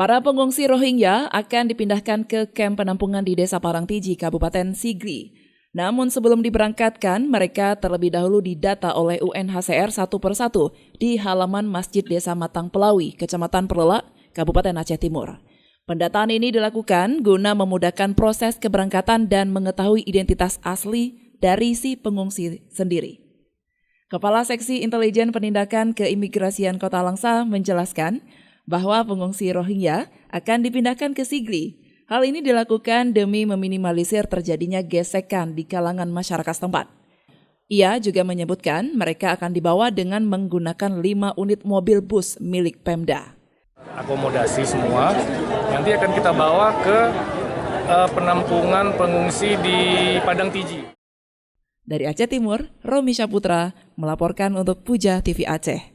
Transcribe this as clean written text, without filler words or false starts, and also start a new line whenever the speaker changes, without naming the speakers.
Para pengungsi Rohingya akan dipindahkan ke kamp penampungan di Desa Parangtiji, Kabupaten Sigli. Namun sebelum diberangkatkan, mereka terlebih dahulu didata oleh UNHCR satu persatu di halaman Masjid Desa Matang Pelawi, Kecamatan Perlelak, Kabupaten Aceh Timur. Pendataan ini dilakukan guna memudahkan proses keberangkatan dan mengetahui identitas asli dari si pengungsi sendiri. Kepala Seksi Intelijen Penindakan Keimigrasian Kota Langsa menjelaskan bahwa pengungsi Rohingya akan dipindahkan ke Sigli. Hal ini dilakukan demi meminimalisir terjadinya gesekan di kalangan masyarakat setempat. Ia juga menyebutkan mereka akan dibawa dengan menggunakan 5 unit mobil bus milik Pemda.
Akomodasi semua, nanti akan kita bawa ke penampungan pengungsi di Padang Tiji.
Dari Aceh Timur, Romi Syaputra melaporkan untuk Puja TV Aceh.